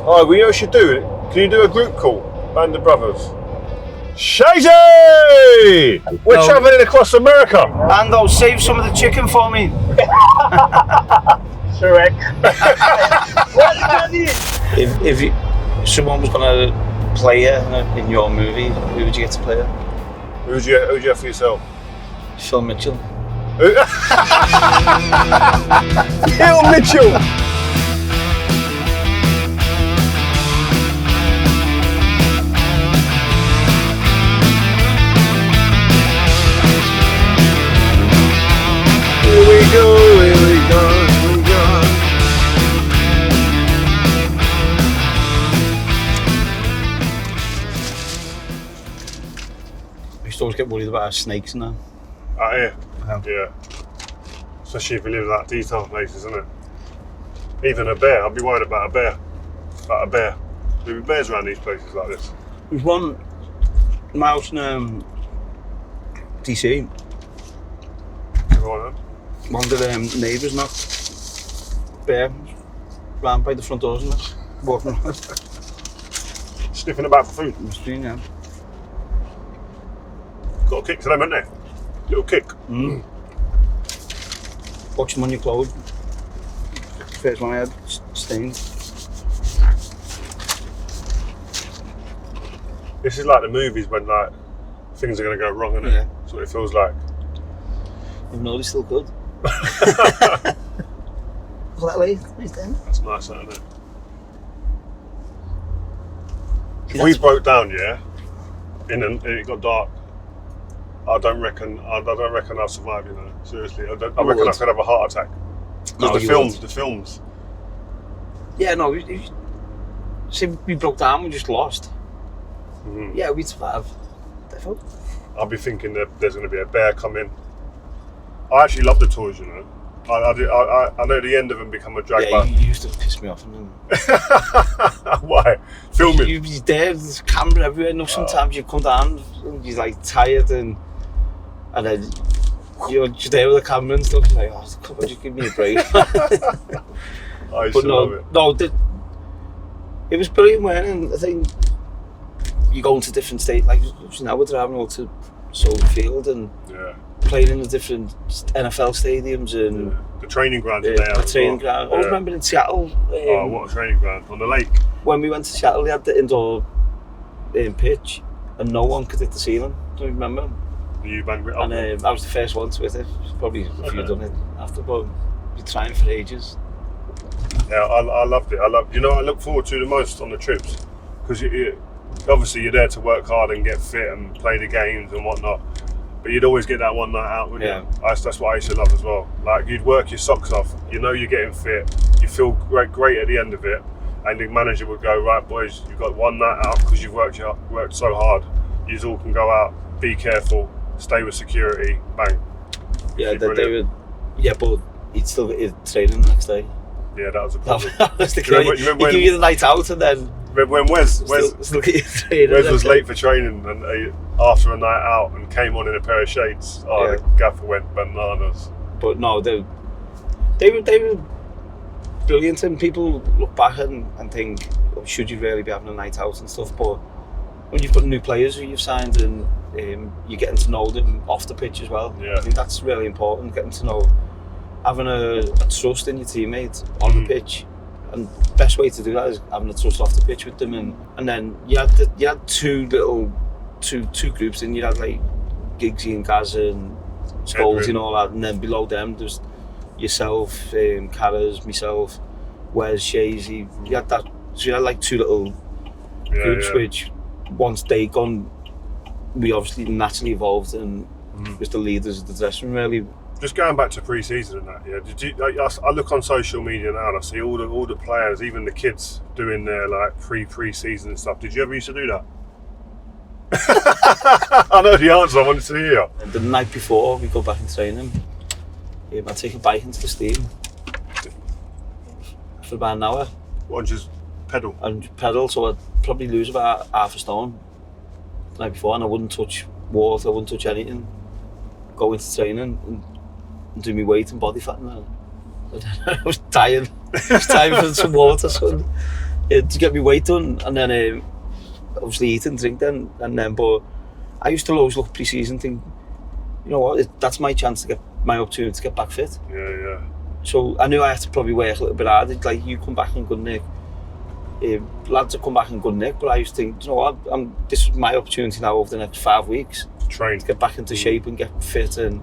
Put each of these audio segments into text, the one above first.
Oh, we know what you should do. Can you do a group call? Band of Brothers. Shady! We're travelling across America. And I'll save some of the chicken for me. Correct. If someone was going to play you in your movie, who would you get to play you? Who'd you have for yourself? Phil Mitchell. Phil Mitchell! Here we go, here we go, here we go. I used to always get worried about snakes and that. Out here? Yeah. Especially if you live in that detailed places, isn't it? Even a bear, I'd be worried about a bear. There'd be bears around these places like this. There's one in my house in DC. Go on, then. One of the neighbours knocked bear round by the front doors and that, walking around. Sniffing about for food. Must be, yeah. Got a kick to them, haven't they? Little kick. Watch them on your clothes. First one I had stained. This is like the movies when like things are going to go wrong, isn't it? Yeah. That's what it feels like. Even though they're still good. Look that way. That's nice, isn't it? If we broke down, yeah, and it got dark, I don't reckon I'll survive. You know, seriously, I reckon I could have a heart attack. Because the films. Yeah, no. Say we broke down, we just lost. Mm-hmm. Yeah, we'd survive. Definitely. I'll be thinking that there's going to be a bear coming. I actually love the tours, you know. I know the end of them become a drag. Yeah, you used to piss me off. Why? Filming. You're there, there's camera everywhere. No, sometimes you come down and you're like tired and then you're just there with the camera and stuff. You're like, oh, come on, just give me a break. I used to love it. No, it was brilliant, man. I think you go into different states. Like now we're driving over to Soldier Field and playing in the different NFL stadiums and the training ground. The training ground. I remember in Seattle. Oh, what a training ground on the lake. When we went to Seattle, they had the indoor pitch, and no one could hit the ceiling. Do you remember? You banged it up. And I was the first one to hit it. Probably a few done it after, but we've been trying for ages. Yeah, I loved it. I look forward to the most on the trips because obviously you're there to work hard and get fit and play the games and whatnot. But you'd always get that one night out, wouldn't you? That's what I used to love as well. Like you'd work your socks off. You know you're getting fit. You feel great at the end of it, and the manager would go, right, boys, you've got one night out because you've worked so hard. You all can go out. Be careful. Stay with security. Bang. Yeah, they would. Yeah, but you'd still get your training the next day. Yeah, that was a problem. That was the case. You give you the night out and then. When Wes was late for training and after a night out and came on in a pair of shades, the gaffer went bananas. But no, they were brilliant, and people look back and think, oh, should you really be having a night out and stuff? But when you've got new players who you've signed and you're getting to know them off the pitch as well, I think that's really important. Getting to know, having a trust in your teammates on the pitch. And the best way to do that is having a trust off the pitch with them, and then you had two groups, and you had like Giggsy and Gaz and Scolds and all that, and then below them there's yourself, Carras, myself, Wes, Shazy. You had that, so you had like two little groups, which once they gone, we obviously naturally evolved and was the leaders of the dressing room really. Just going back to pre-season and that, I look on social media now and I see all the players, even the kids, doing their like pre-season and stuff. Did you ever used to do that? I know the answer. I wanted to hear. And the night before we go back and training, I take a bike into the steam for about an hour. What, just pedal? And pedal, so I'd probably lose about half a stone the night before, and I wouldn't touch water, I wouldn't touch anything. Go into training and do my weight and body fat and that. I was dying. I was dying for some water, son. to get my weight done, and then obviously eat and drink then, and then. But I used to always look pre-season, think, you know what, that's my chance to get my opportunity to get back fit. Yeah. So I knew I had to probably work a little bit harder. Like, you come back in good nick, lads have come back in good nick, but I used to think, you know what, this is my opportunity now over the next 5 weeks Train. to get back into shape and get fit, and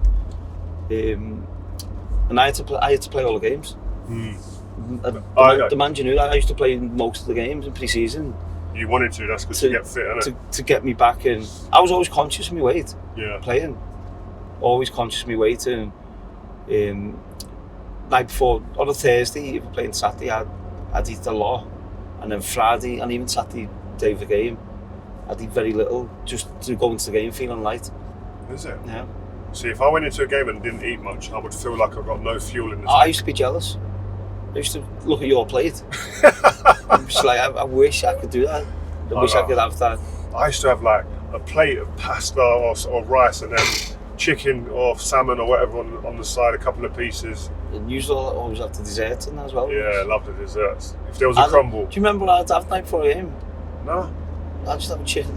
I had to play all the games. The man you knew, I used to play most of the games in pre-season. You wanted to, that's good to get fit, innit? To get me back in. I was always conscious of my weight. Yeah. Playing. Always conscious of my weight, and night before, on a Thursday, if we're playing Saturday, I'd eat a lot. And then Friday, and even Saturday, day of the game, I'd eat very little, just to go into the game feeling light. Is it? Yeah. See, if I went into a game and didn't eat much, I would feel like I got no fuel in the I used to be jealous. I used to look at your plate. I'm just like, I wish I could do that. I wish I could have that. I used to have like a plate of pasta or rice, and then chicken or salmon or whatever on the side, a couple of pieces. And you always have the desserts in that as well. Yeah, I love the desserts. If there was a crumble. Do you remember what I'd have night before a game? No. I'd just have a chicken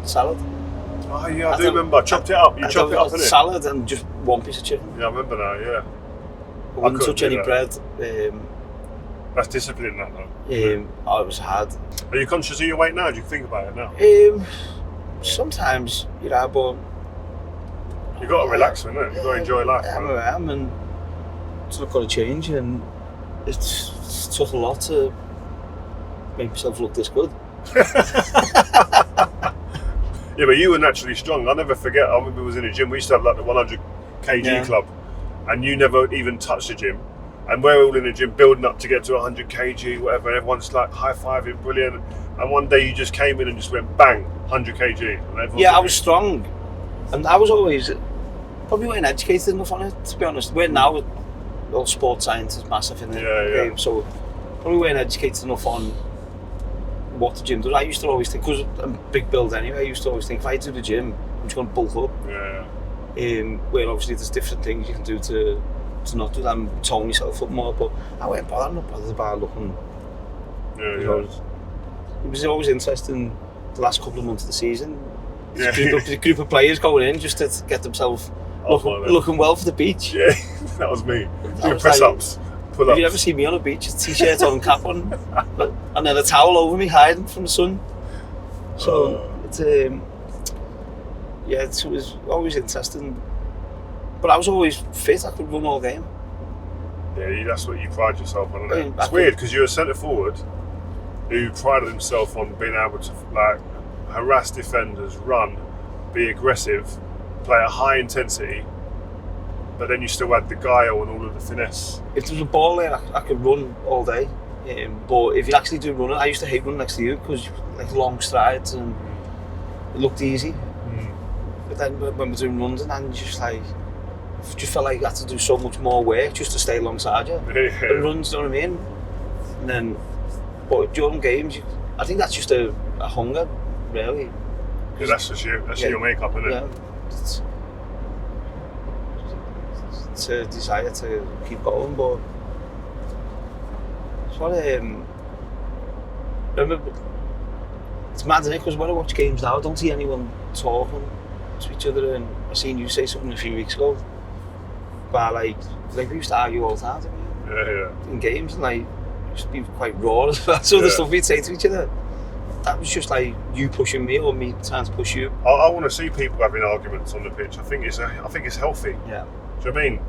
salad. Oh yeah, I do remember. I chopped it up. You chopped it up, innit? Salad and just one piece of chicken. Yeah, I remember now, yeah. I wouldn't touch any bread. That's discipline, that though. It was hard. Are you conscious of your weight now? Do you think about it now? Sometimes, you know, but you got to relax, innit? You got to enjoy life. I am, and it's not got to change, and it's took a lot to make myself look this good. Yeah, but you were naturally strong. I'll never forget, I remember I was in a gym, we used to have like the 100 kg club, and you never even touched the gym. And we're all in the gym building up to get to 100 kg, whatever, and everyone's like high-fiving, brilliant. And one day you just came in and just went bang, 100 kg. And yeah, I was strong. And I was always, probably weren't educated enough on it, to be honest. We're now, all sports science is massive in the game, so probably weren't educated enough on what the gym does. I used to always think, because I'm a big build anyway, I used to always think, if I do the gym, I'm just going to bulk up. Where obviously there's different things you can do to not do that and tone yourself up more, but I weren't bothered about looking. It was always interesting the last couple of months of the season. The group of players going in just to get themselves looking well for the beach. Yeah, that was me. Doing press-ups, pull-ups. Have you ever seen me on a beach, a t-shirt on, cap on, and then a towel over me hiding from the sun? So it was always interesting. But I was always fit, I could run all game. Yeah, that's what you pride yourself on, isn't it? It's weird because you're a centre forward who prided himself on being able to like harass defenders, run, be aggressive, play at high intensity, but then you still had the guile and all of the finesse. If there was a ball there, I could run all day. But if you actually do running, I used to hate running next to you because like long strides and it looked easy. But then when we're doing runs and just like, just felt like you had to do so much more work just to stay alongside you. The runs, you know what I mean? And then, but during games, I think that's just a hunger, really. Yeah, that's just you. That's your makeup, isn't it? Yeah. It's a desire to keep going, but it's what remember, it's mad, isn't it? Because when I watch games now, I don't see anyone talking to each other, and I seen you say something a few weeks ago. But like we used to argue all the time, in games, and like used to be quite raw as well. So the stuff we'd say to each other, that was just like you pushing me or me trying to push you. I want to see people having arguments on the pitch. I think it's healthy. Yeah. Do you know what I mean?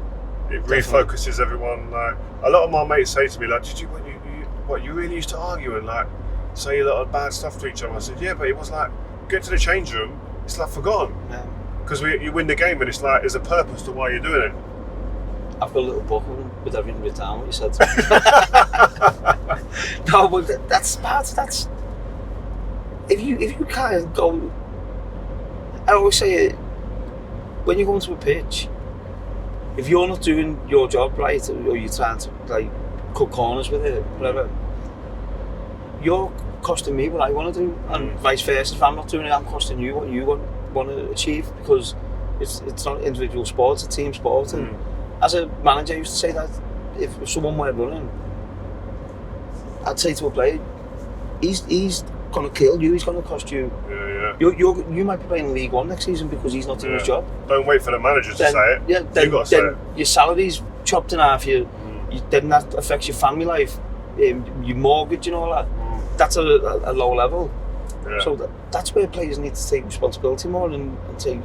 It refocuses everyone. Like a lot of my mates say to me, like, "Did you you really used to argue and like say a lot of bad stuff to each other?" I said, "Yeah, but it was like get to the change room, it's like forgotten." Yeah. Because you win the game, and it's like there's a purpose to why you're doing it. I've got a little book with everything written down what you said to me. No, but that's bad. That's if you can't go. I always say it when you go into a pitch. If you're not doing your job right, or you're trying to like cut corners with it, whatever, you're costing me what I want to do, and vice versa. If I'm not doing it, I'm costing you what you want to achieve, because it's not individual sport, it's a team sport. And as a manager, I used to say that if someone were running, I'd say to a player, he's gonna kill you. He's gonna cost you. Yeah. You might be playing League One next season because he's not doing his job. Don't wait for the manager to say it. Yeah, You got to say it. Your salary's chopped in half. Then that affects your family life, your mortgage and all that. That's a low level. Yeah. So that's where players need to take responsibility more and say,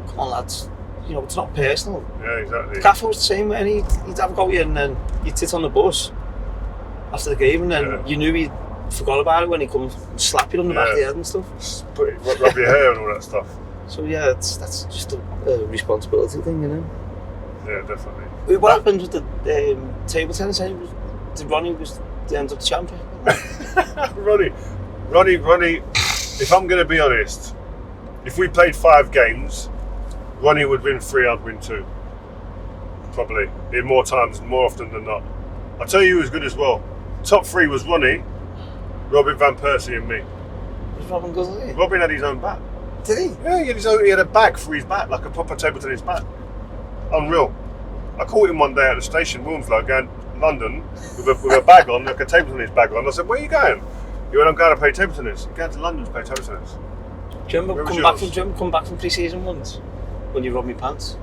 come on lads, it's not personal. Yeah, exactly. Gaffer was the same, and he'd have a go at you and then you'd sit on the bus after the game and then you knew he forgot about it when he comes and slap you on the back of the head and stuff. Rub your hair and all that stuff. So that's just a responsibility thing, Yeah, definitely. What happened with the table tennis? Did Ronnie end up the champion? Ronnie, if I'm going to be honest, if we played 5 games, Ronnie would win 3, I'd win 2. Probably. In more times, more often than not. I'll tell you who was good as well. Top 3 was Ronnie, Robin Van Persie and me. Was Robin good at it? Robin had his own bat. Did he? Yeah, he had a bag for his bat, like a proper table tennis bat. Unreal. I caught him one day at the station, Wilmslow, going to London with a bag on, like a table tennis bag on. I said, where are you going? He went, I'm going to play table tennis. He's going to London to play table tennis. Do you remember come back from pre-season once when you rubbed me pants?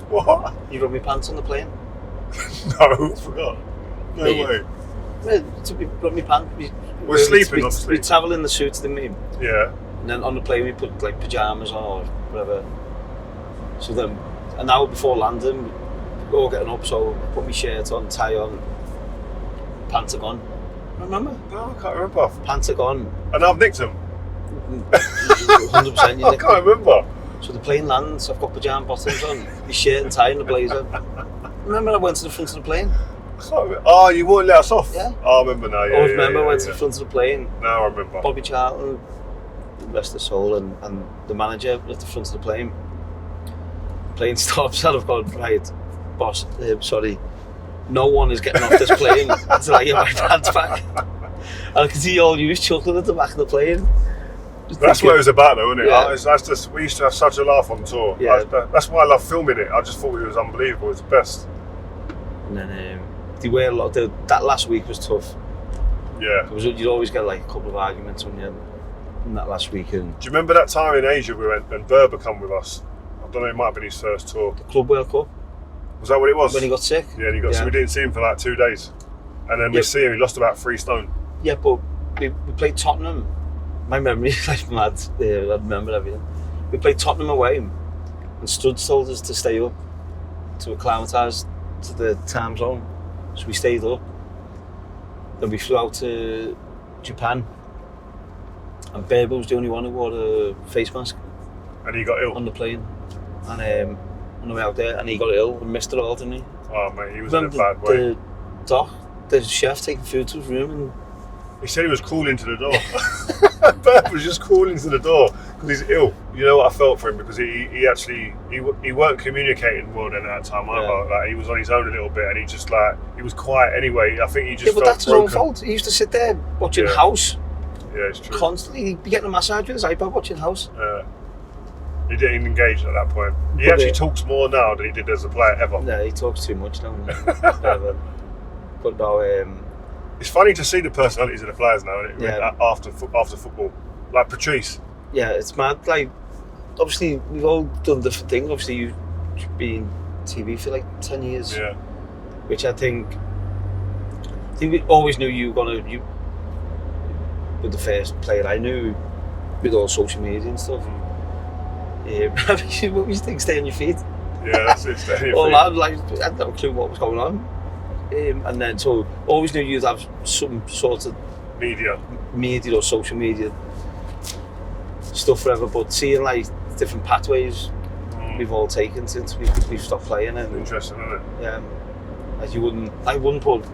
What? You rubbed me pants on the plane? No, I forgot. No way. Well, to be rubbed me pants. We're sleeping, obviously. We travel in the suits, didn't we? Yeah. And then on the plane we put like pyjamas on or whatever. So then an hour before landing, we were all getting up, so I put my shirt on, tie on, pants are gone. Remember? No, I can't remember. Pants are gone. And I've nicked them. 100% you I can't remember. So the plane lands, I've got pyjama bottoms on, my shirt and tie and the blazer. Remember I went to the front of the plane? Oh, you wouldn't let us off? Yeah. Oh, I remember now, yeah. I remember I went to the front of the plane. Now I remember. Bobby Charlton, rest his soul, and the manager at the front of the plane. The plane stops and I've gone, right, boss, sorry, no one is getting off this plane until I get my pants back. And I can see all you chuckling at the back of the plane. That's what it was about though, wasn't it? Yeah. That's just, we used to have such a laugh on tour. Yeah. That's why I love filming it. I just thought it was unbelievable. It was the best. And then they were a lot. That last week was tough. Yeah. You'd always get like a couple of arguments when you in that last weekend. Do you remember that time in Asia we went and Berber come with us? I don't know, it might have been his first tour. The Club World Cup. Was that what it was? When he got sick. Yeah, so we didn't see him for like 2 days. And then we see him, he lost about 3 stone. Yeah, but we played Tottenham. My memory is like mad. I remember everything. We played Tottenham away and Studs told us to stay up, to acclimatise to the time zone. So we stayed up. Then we flew out to Japan. And Berber was the only one who wore a face mask. And he got ill? On the plane. And on the way out there, and he got ill and missed it all, didn't he? Oh mate, he was in a bad way. The chef taking food to his room and... He said he was calling to the door. Berber was just calling to the door because he's ill. You know what I felt for him, because he weren't communicating well then at that time either. Yeah. Like, he was on his own a little bit and he just he was quiet anyway. I think he just but felt that's broken. his own fault. He used to sit there watching House. Yeah, it's true. Constantly. He'd be getting a massage with his iPad watching House. Yeah. He didn't engage at that point. He actually talks more now than he did as a player ever. Yeah, he talks too much now. But no, it's funny to see the personalities of the players now, isn't it? Yeah. After football. Like Patrice. Yeah, it's mad. Like, obviously, we've all done different things. Obviously, you've been TV for like 10 years. Yeah. Which I think we always knew you were you were the first player I knew with all social media and stuff. What was you think? Stay on your feet. Yeah, that's it. Stay on your feet. I had no clue what was going on. And then, so always knew you'd have some sort of media or social media stuff forever. But seeing like different pathways we've all taken since we've stopped playing. And interesting, isn't it? Yeah. As I wouldn't put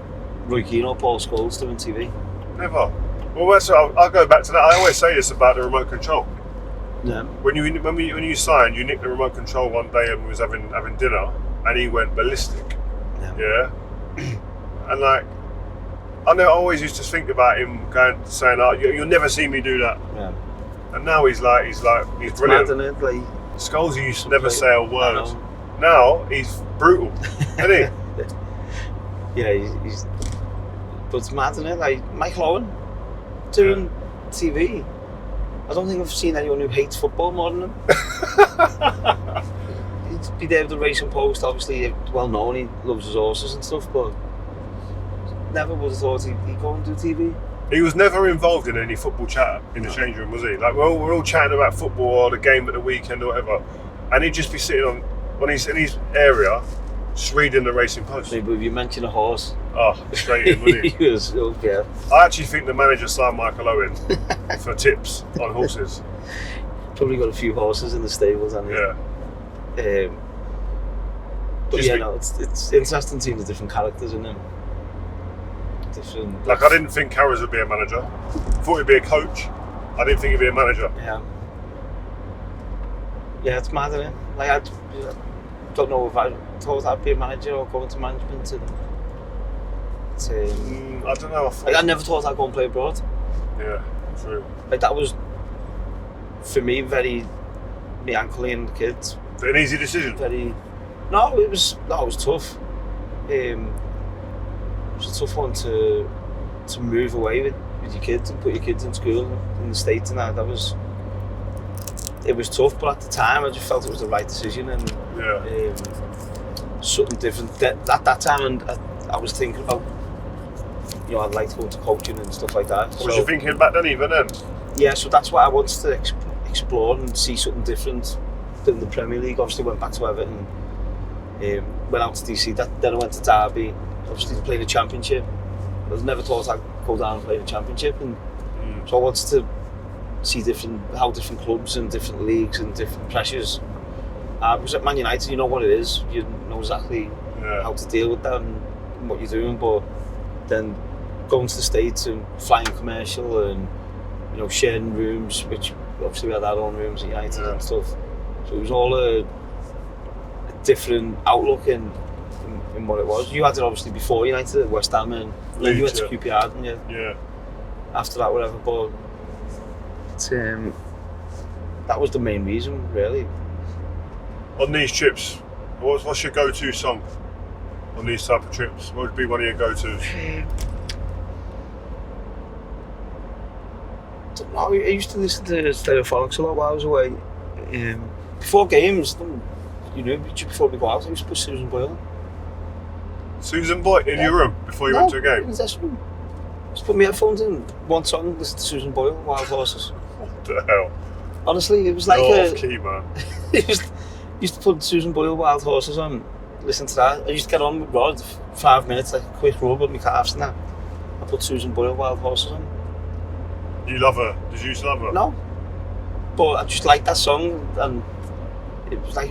Roy Keane or Paul Scholes doing TV. Never. Well, I'll go back to that. I always say this about the remote control. Yeah. When you signed, you nicked the remote control one day and we was having dinner, and he went ballistic. Yeah. And like, I always used to think about him saying, "Oh, you'll never see me do that." Yeah. And now he's brilliant. Mad, isn't it? Like, Scholes used to never say a word. Now he's brutal, isn't he? Yeah, he's. But it's mad, isn't it? Like Michael Owen. doing TV. I don't think I've seen anyone who hates football more than him. He'd be there with the Racing Post, obviously well known, he loves his horses and stuff, but never would have thought he'd go and do TV. He was never involved in any football chat in the change room, was he? Like we're all chatting about football or the game at the weekend or whatever, and he'd just be sitting on when he's in his area, just reading the Racing Post. Maybe if you mention a horse, straight in, wouldn't he? he was, yeah. I actually think the manager signed Michael Owen for tips on horses. Probably got a few horses in the stables, hasn't he? Yeah. But it's interesting seeing the different characters in them. Different. Like I didn't think Carras would be a manager. I thought he'd be a coach. I didn't think he'd be a manager. Yeah. Yeah, it's mad, isn't it? Like I don't know if I thought I'd be a manager or go into management. I don't know. I never thought I'd go and play abroad. Yeah, true. Like that was, for me, very me ankling and the kids. An easy decision. No, it was tough. It was a tough one to move away with your kids and put your kids in school in the States and that. It was tough, but at the time I just felt it was the right decision and something different. At that time, and I was thinking about, I'd like to go into coaching and stuff like that. What was you thinking back then, even then? Yeah, so that's why I wanted to explore and see something different than the Premier League. Obviously went back to Everton, went out to DC, then I went to Derby, obviously to play the Championship. I never thought I'd go down and play the Championship, and so I wanted to see how different clubs and different leagues and different pressures. Because at Man United, you know what it is, you know exactly how to deal with that and what you're doing, but then going to the States and flying commercial and sharing rooms, which obviously we had our own rooms at United and stuff, so it was all a different outlook in what it was. You had it obviously before United at West Ham, and then you went to QPR, didn't you? Yeah. After that, whatever, but that was the main reason, really. On these trips, what's your go-to song on these type of trips? What would be one of your go-tos? I used to listen to Stereophonics a lot while I was away. Before games, before we go out, I used to put Susan Boyle. Susan Boyle in your room before you went to a game? In this room. Just put my headphones in, one song, listen to Susan Boyle, Wild Horses. What the hell? Honestly, it was like off key, man. Used to put Susan Boyle, Wild Horses on, listen to that. I used to get on with Rod, 5 minutes, like a quick rub with my calves and that. I put Susan Boyle, Wild Horses on. You love her? Did you used to love her? No. But I just liked that song, and it was like,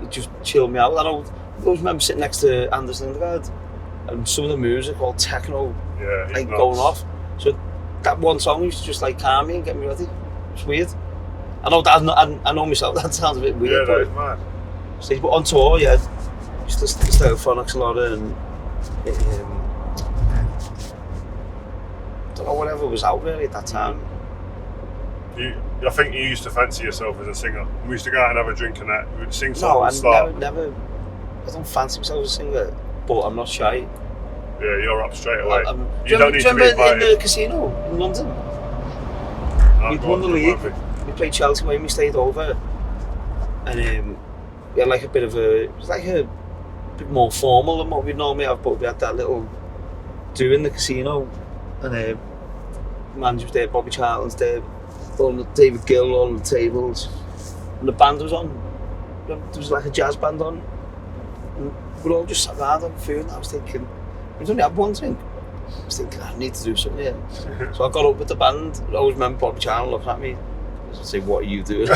it just chilled me out. I always remember sitting next to Anders Lindegaard, and some of the moves are called techno, going off. So that one song used to just calm me and get me ready. It's weird. I know that I know myself. That sounds a bit weird. Yeah, that is mad. But on tour, used to listen to Stereophonics a lot, and I don't know, whatever was out really at that time. I think you used to fancy yourself as a singer. We used to go out and have a drink and that. We would sing songs. No, I never. I don't fancy myself as a singer, but I'm not shy. Yeah, you're up straight away. You don't need to be invited. In the casino in London? We'd won the league. We played Chelsea when we stayed over, and we had like a bit of it was like a bit more formal than what we normally have, but we had that little do in the casino, and manager was there, Bobby Charlton's there, David Gill on the tables, and the band was on. There was like a jazz band on, and we're all just sat around on food, and I was thinking, we only had one drink. I was thinking, I need to do something here. So I got up with the band. I always remember Bobby Charlton looking at me. I say, what are you doing?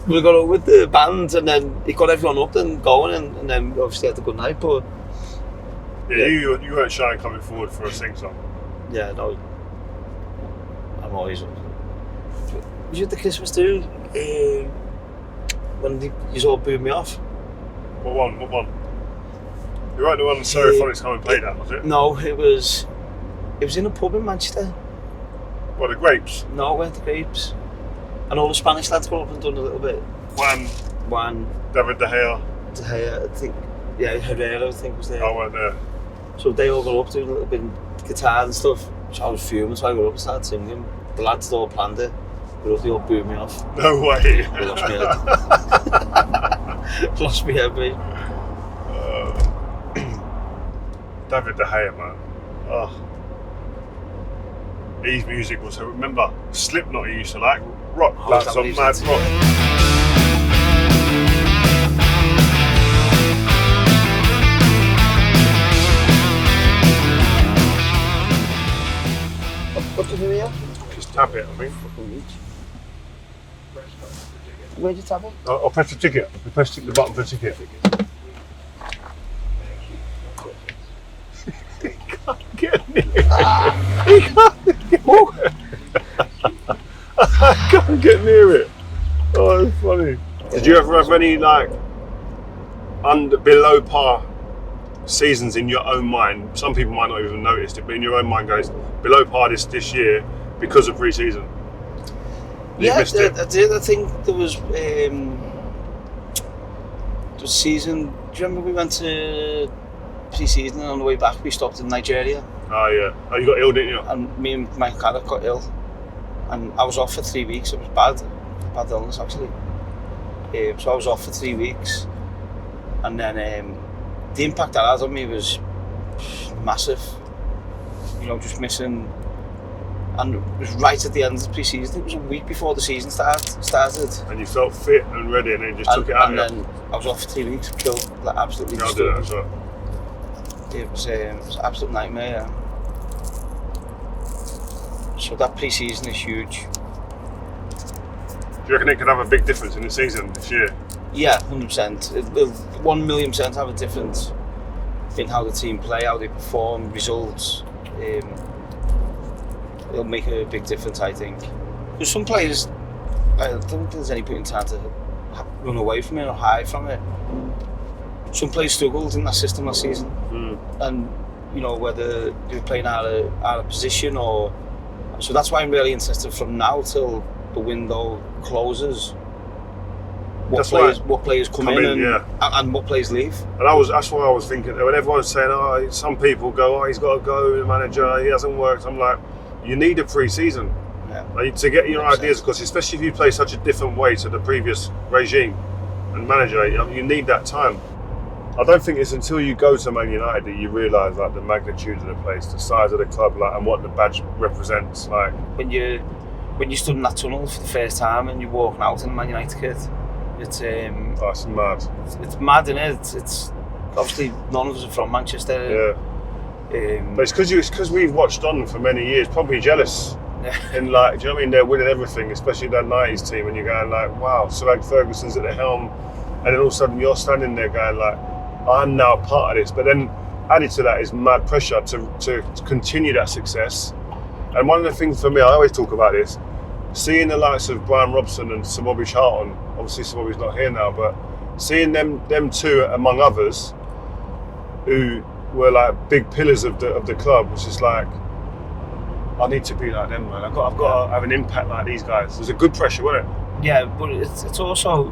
We got up with the band, and then he got everyone up and going, and then obviously had a good night. But you weren't shy coming forward for a sing song. Yeah, no. I'm always. Was you at the Christmas do? When you all booed me off? What one? You weren't the one Stereophonics come and played at, was it? No, it was in a pub in Manchester. What, the Grapes? No, it weren't the Grapes. And all the Spanish lads got up and done a little bit. Juan. David De Gea, I think. Yeah, Herrera, I think, was there. I weren't there. So they all got up doing a little bit of guitar and stuff. So I was fuming, so I got up and started singing. The lads had all planned it, but they all booed me off. No way. They lost me head. Lost me head, mate. David De Gea, man. Oh. His music was, remember, Slipknot he used to like, rock, like some mad rock. What did you do here? Just tap it, I think. Where'd you tap it? I'll press the ticket. You press the button for the ticket. He can't get near it. He can't get near it. Oh, that's funny. Did you ever have any like below par seasons in your own mind? Some people might not even notice it, but in your own mind, goes below par this year because of pre-season. Yeah, I did. I think there was season. Do you remember we went to pre-season and on the way back we stopped in Nigeria? Oh yeah. Oh, you got ill, didn't you? And me and my cat got ill, and I was off for 3 weeks. It was bad illness actually. So I was off for 3 weeks, and then the impact that had on me was massive. You know, just missing. And it was right at the end of the pre-season. It was a week before the season started. And you felt fit and ready, and then just took it out. And then I was off for 3 weeks, killed, like absolutely. Yeah, I did that as well. It was an absolute nightmare. So that pre-season is huge. Do you reckon it could have a big difference in the season this year? Yeah, 100%. It will 1,000,000% have a difference in how the team play, how they perform, results. It'll make a big difference, I think. Because some players, I don't think there's any point in time to run away from it or hide from it. Some players struggled in that system last season, and you know whether they were playing out of position or. So that's why I'm really interested from now till the window closes. What players come in and what players leave. And that's why I was thinking when everyone's saying, "Oh, some people go, oh, he's got to go, the manager, he hasn't worked." I'm like, you need a pre-season to get your ideas, because especially if you play such a different way to the previous regime and manager, you need that time. I don't think it's until you go to Man United that you realise like the magnitude of the place, the size of the club, like, and what the badge represents. Like when you stood in that tunnel for the first time and you're walking out in a Man United kit, it's mad. It's mad, isn't it? It's obviously none of us are from Manchester. Yeah. But it's because we've watched on for many years, probably jealous. And like, do you know what I mean? They're winning everything, especially that 90s team, and you're going like, wow, Sir Alex Ferguson's at the helm, and then all of a sudden you're standing there going like, I'm now part of this. But then added to that is mad pressure to continue that success. And one of the things for me, I always talk about this, seeing the likes of Brian Robson and Sir Bobby Charlton, obviously Sir Bobby's not here now, but seeing them two among others who were like big pillars of the club, was just like, I need to be like them, man. I've got to have an impact like these guys. It was a good pressure, wasn't it? Yeah, but it's also,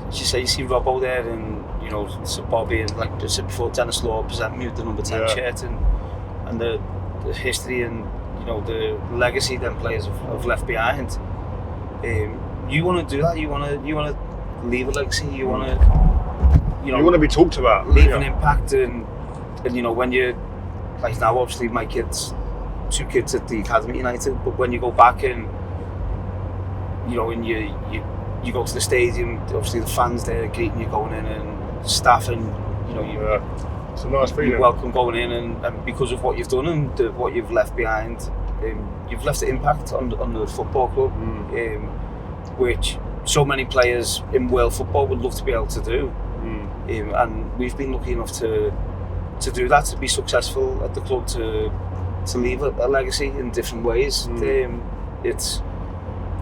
as you say, you see Robbo there, and you know, Sir Bobby, and like I said before, Dennis Law presenting me with the number 10 shirt, and the history and you know the legacy them players have left behind. You want to do that. You want to leave a legacy. You want to, you want to be talked about. Leave an impact, and you know when you like now, obviously my kids. 2 kids at the Academy United, but when you go back and you know, and you go to the stadium, obviously the fans there greeting you going in, and staff, and you know it's a nice feeling. You're welcome going in, and because of what you've done and what you've left behind, you've left an impact on the football club, which so many players in world football would love to be able to do, and we've been lucky enough to do that, to be successful at the club, to leave a legacy in different ways.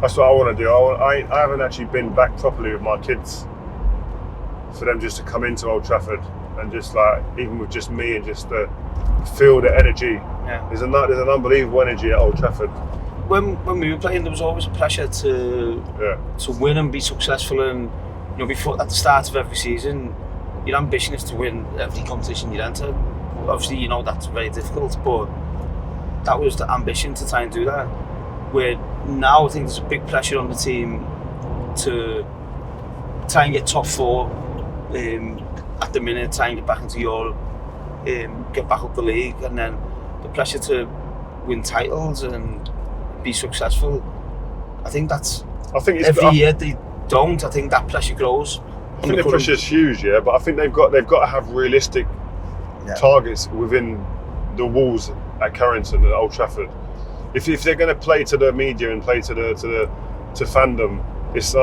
That's what I want to do. I haven't actually been back properly with my kids, for them just to come into Old Trafford and just like, even with just me, and just feel the energy. There's an unbelievable energy at Old Trafford. When we were playing, there was always a pressure to win and be successful, and you know, before at the start of every season, your ambition is to win every competition you enter. Obviously, you know that's very difficult, but that was the ambition to try and do that. Where now I think there's a big pressure on the team to try and get top 4 at the minute, try and get back into Europe, get back up the league, and then the pressure to win titles and be successful. I think it's every year they don't. I think that pressure grows. I think the pressure is huge, yeah, but I think they've got to have realistic targets within the walls at Carrington and Old Trafford. If they're going to play to the media and play to fandom, it's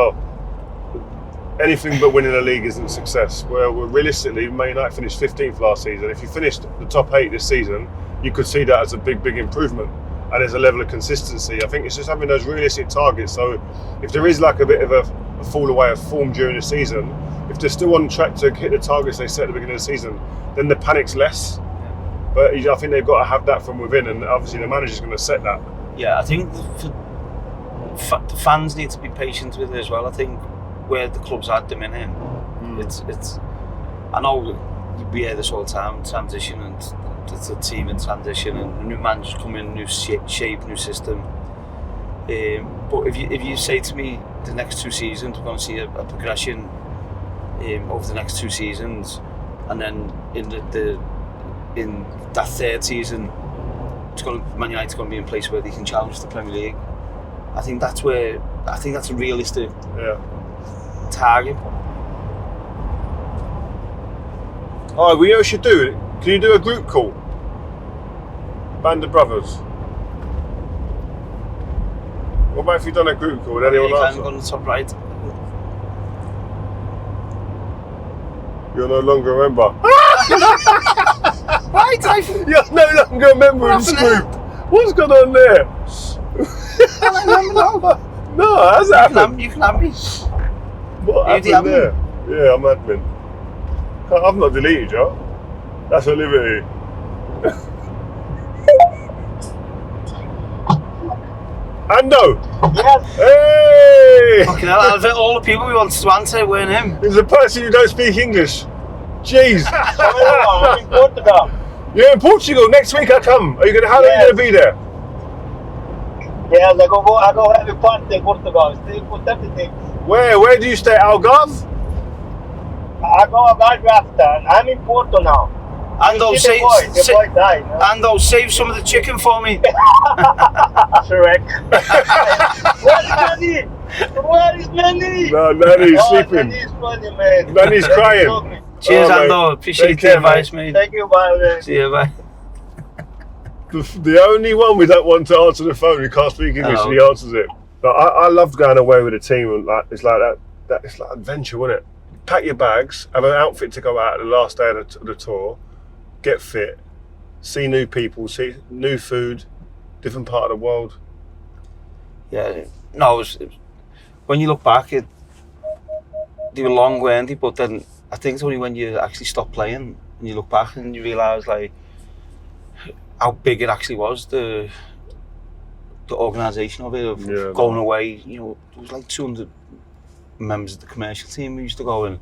anything but winning a league isn't success. Well, realistically, Man United finished 15th last season. If you finished the top 8 this season, you could see that as a big improvement. And there's a level of consistency. I think it's just having those realistic targets. So if there is like a bit of a fall away of form during the season, if they're still on track to hit the targets they set at the beginning of the season, then the panic's less. But I think they've got to have that from within, and obviously the manager's going to set that. Yeah, I think the fans need to be patient with it as well. I think where the clubs are at the minute, it's. I know we hear this all the time, transition, and it's a team in transition, and a new manager's come in, new shape, new system. But if you say to me the next 2 seasons we're going to see a progression over the next 2 seasons, and then in that 3rd season Man United's going to be in a place where they can challenge the Premier League. I think that's a realistic target. Oh, we know what should do. Can you do a group call? Band of brothers. What about if you've done a group call with anyone else? You can go on the top right. You're no longer a member. Right, you're no longer a member of this group. What's going on there? No, how's that happened? You can have me. What happened there? Yeah, I'm admin. I've not deleted you. That's a liberty. Ando! Yes! Hey! Fucking hell, out of it, all the people we wanted to answer weren't him. There's a person who don't speak English. Jeez. I'm in Portugal. You're in Portugal. Next week I come. How are you going to be there? Yes, I go have a party in Portugal. Stay for 30 days. Where do you stay? Algarve? I go Algarve after. I'm in Porto now. Ando, the boy died. No? Ando, save some of the chicken for me. Correct. Where's Nanny? Where is Nanny? No, Nanny's sleeping. Nanny is funny, man. Nanny's crying. Cheers, Ando. Appreciate the advice, mate. Thank you, bye. See you, bye. The only one we don't want to answer the phone who can't speak English, and he answers it. But I loved going away with a team, and it's like that. It's like adventure, wasn't it? Pack your bags, have an outfit to go out the last day of the tour, get fit, see new people, see new food, different part of the world. Yeah, no, it was, when you look back, they were long, weren't they? But then I think it's only when you actually stop playing and you look back and you realise like how big it actually was, the organisation of it, of going away. You know, there was like 200 members of the commercial team who used to go, and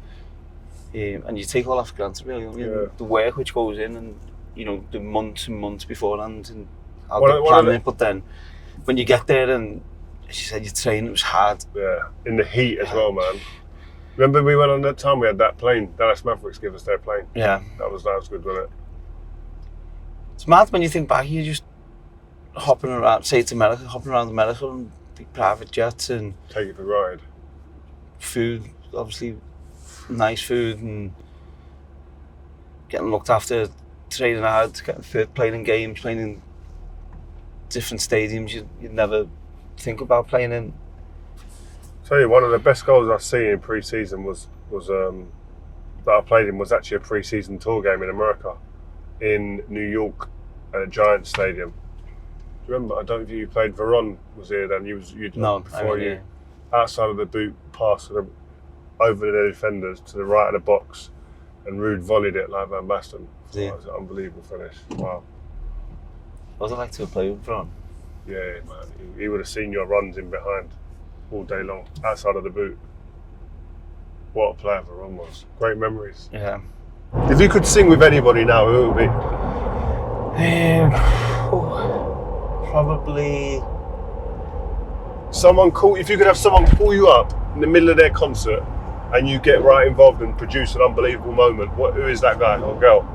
you take all that for granted, really. The work which goes in, and you know, the months and months beforehand, and how they plan it. But then when you get there, and as you said, you train, it was hard. Yeah, in the heat as well, man. Remember we went on that time, we had that plane, Dallas Mavericks give us their plane. Yeah. That was good, wasn't it? It's mad when you think back, you're just hopping around America and big private jets and take it for a ride. Food, obviously nice food, and getting looked after, training hard, getting fit, playing in games, playing in different stadiums you'd never think about playing in. Tell you, one of the best goals I've seen in pre-season was that I played in was actually a pre-season tour game in America, in New York at a Giants stadium. Do you remember? I don't know if you played. Veron was here then. Outside of the boot, past over the defenders to the right of the box, and Rude volleyed it like Van Basten. Yeah. That was an unbelievable finish. Wow. What was it like to play with Veron? Yeah, man. He would have seen your runs in behind all day long, outside of the boot. What a player Veron was. Great memories. Yeah. If you could sing with anybody now, who would it be? Probably. Someone call. If you could have someone call you up in the middle of their concert, and you get right involved and produce an unbelievable moment, who is that guy or girl?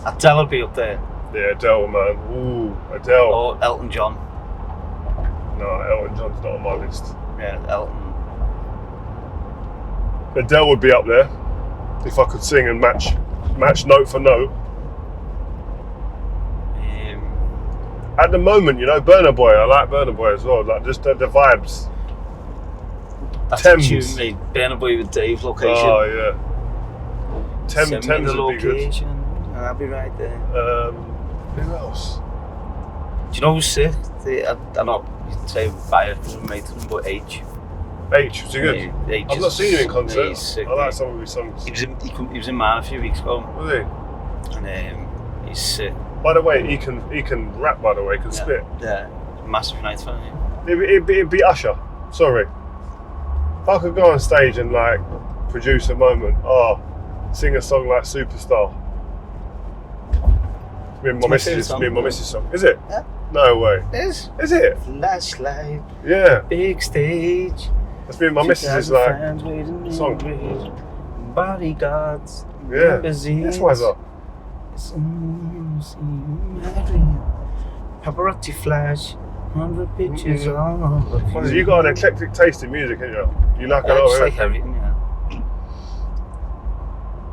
Adele would be up there. Yeah, Adele, man. Ooh, Adele. Or Elton John. No, Elton John's not on my list. Yeah, Elton. Adele would be up there if I could sing and match note for note. At the moment, you know, Burna Boy. I like Burna Boy as well. Like just the vibes. That's Thames. a tune, mate. Burna Boy with Dave location. Oh yeah. Thames Send me the would be good. location, and I'll be right there. Who else? Do you know who's sick? I'm not saying biased because I'm made to them, but H. H, was he good? H I've not seen him in concert. He's sick, I like mate. some of his songs. He was in mine a few weeks ago, Was he? and he's sick. By the way, he can rap. By the way, he can spit. Yeah, massive night for him. It'd be Usher. Sorry. If I could go on stage and like produce a moment, sing a song like Superstar. It's me and my missus' song. Is it? Yeah. No way. Is it? Flashlight, Yeah. big stage. That's me and my missus' like song. Bodyguards. Yeah. Yes, Wazza. Paparazzi flash, 100 pictures all of Wazza, you got an eclectic taste in music, haven't you? You like a I lot just of like everything, yeah.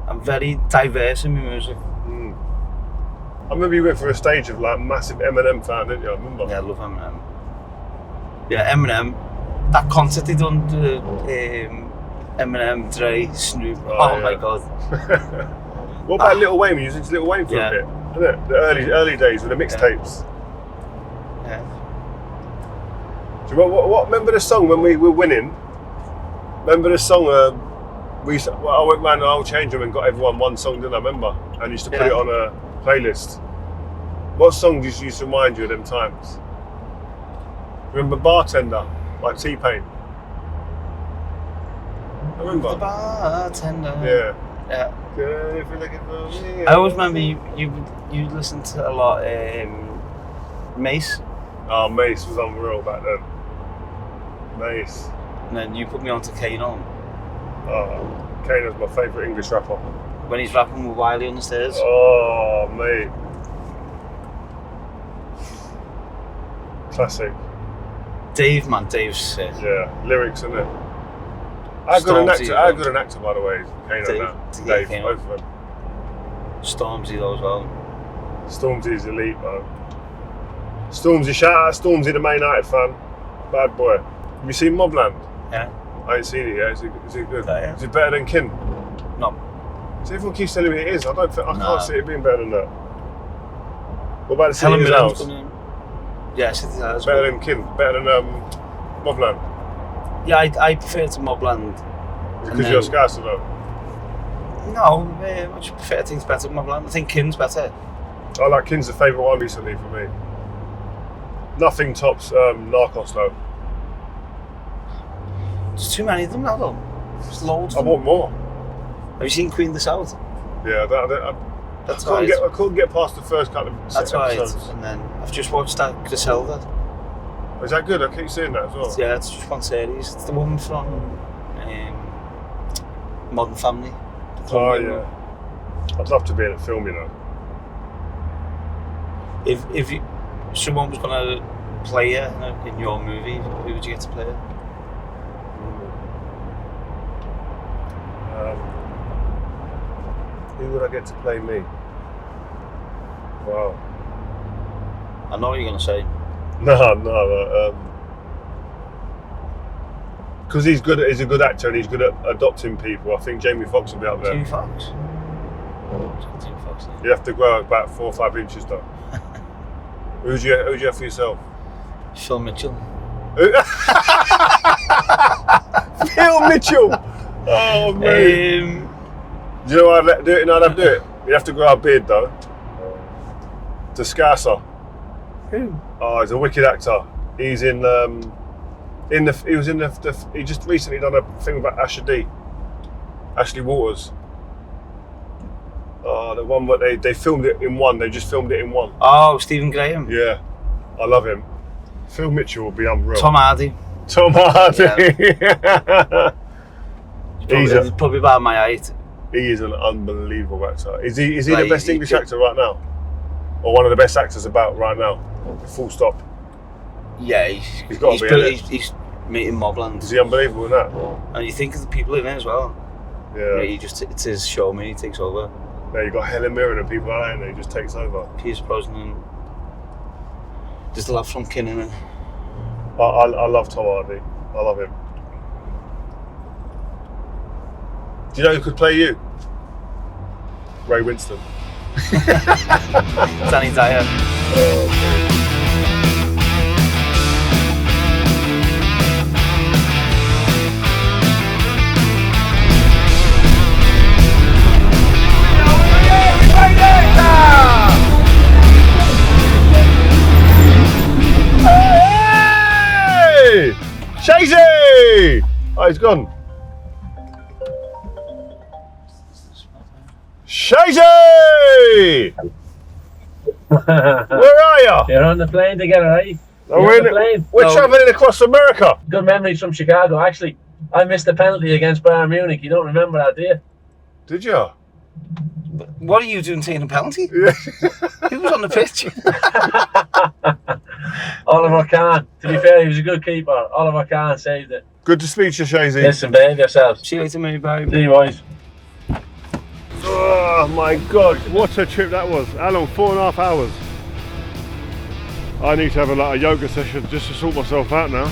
I'm very diverse in my music. I remember you went for a stage of like massive Eminem fan, didn't you? I remember. Yeah, I love Eminem. Yeah, Eminem. That concert they done, the Eminem, Dre, Snoop. Oh yeah. my god. What about Lil Wayne? You used Lil Wayne for Yeah. a bit, didn't it? The early days with the mixtapes. Yeah. Do you remember the song when we were winning? Remember the song? I went round the old change room and got everyone one song, didn't I? Remember? And used to put it on a playlist. What song used to remind you of them times? Remember Bartender by T-Pain? I remember. The bartender. Yeah. Yeah. Good, if you're looking for me. I always remember you listened to a lot Mace, Oh, Mace was unreal back then. Mace. and then you put me on to Kano Oh, Kano's my favourite English rapper. when he's rapping with Wiley on the stairs. Oh, mate. Classic. Dave's sick. Yeah, lyrics, isn't it? How good an actor, by the way, is Kano now. Dave, Kano. both of them. Stormzy though as well. Stormzy's elite, man. Stormzy, shout out Stormzy, the Man United fan. Bad boy. Have you seen Mobland? Yeah. I ain't seen it yet. Is it good? Yeah. Is it better than Kin? No. So everyone keeps telling me it is. I No. can't see it being better than that. What about the Helen City's Mirren's House? coming in. Yeah, City's House. Better than Kin? Better than Mobland? Yeah, I prefer to Mobland. Because you're Scarcer though. No, I just prefer things better than Mobland. I think Kin's better. I like Kin's the favourite one recently for me. Nothing tops Narcos though. There's too many of them now though. There's loads I of them. want more. Have you seen Queen of the South? Yeah, That's I right. couldn't get past the first couple of That's right. episodes. And then I've just watched that Griselda. Is that good? I keep seeing that as well. Yeah, it's just one series. It's the woman from Modern Family. Oh yeah. I'd love to be in a film, you know. If someone was gonna play her in your movie, who would you get to play her? Who would I get to play me? Wow. I know what you're gonna say. No. Because he's a good actor and he's good at adopting people. I think Jamie Foxx will be up there. Jamie Foxx. Jamie Foxx. You have to grow about 4 or 5 inches though. Who'd you have for yourself? Phil Mitchell. Phil Mitchell. Oh man. Do you know how I'd do it? I'd do it. You have to grow a beard though. To Scarcer. Who? Oh, he's a wicked actor. He's he just recently done a thing about Ashley Waters. Oh, the one where they filmed it in one. They just filmed it in one. Oh, Stephen Graham. Yeah, I love him. Phil Mitchell will be unreal. Tom Hardy. Tom Hardy. Yeah. He's probably about my height. He is an unbelievable actor. Is he the best English actor right now? Or one of the best actors about right now? Full stop. Yeah, he's got to be. He's meeting Mobland. Is he unbelievable in that? And you think of the people in it as well. Yeah. It's his showman, he takes over. Yeah, you got Helen Mirren and people like that, and he just takes over. Pierce Brosnan. There's the lad from Kinnan. I love Tom Hardy. I love him. Do you know who could play you? Ray Winston. Danny Dyer. Hey! Shazy! Oh, he's gone. Shazy! Where are you? You're on the plane together, right? We're travelling across America. Good memories from Chicago. Actually, I missed the penalty against Bayern Munich. You don't remember that, do you? Did you? What are you doing taking a penalty? Yeah. Who was on the pitch? Oliver Kahn. To be fair, he was a good keeper. Oliver Kahn saved it. Good to speak to you, Shazy. Listen, behave yourselves. See you later, mate. Bye. See you, boys. Oh my God, what a trip that was. How long? 4.5 hours. I need to have a yoga session just to sort myself out now.